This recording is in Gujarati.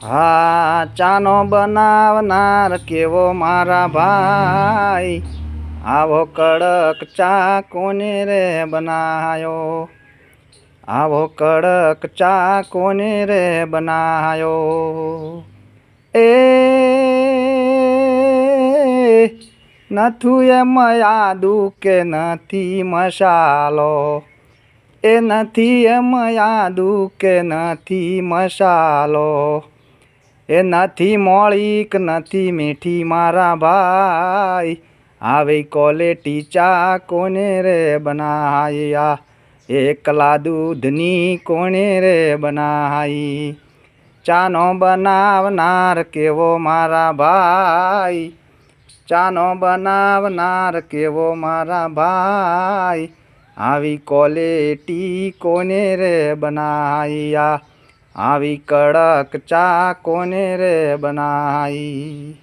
હા ચાનો બનાવનાર કેવો મારા ભાઈ, આવો કડક ચા કોને રે બનાયો, આવો કડક ચા કોને રે બનાયો. એ નથું એમ આદુ કે નથી મસાલો, એ નથી એમ આદુ કે નથી મસાલો, એ નથી મોળી કે નથી મીઠી મારા ભાઈ, આવી ક્વોલિટી ચા કોને રે બનાયા, એકલા દૂધની કોને રે બનાઈ. ચાનો બનાવનાર કેવો મારા ભાઈ, ચાનો બનાવનાર કેવો મારા ભાઈ, આવી ક્વોલિટી કોને રે બનાયા, આવી કડક ચા કોને રે બનાઈ.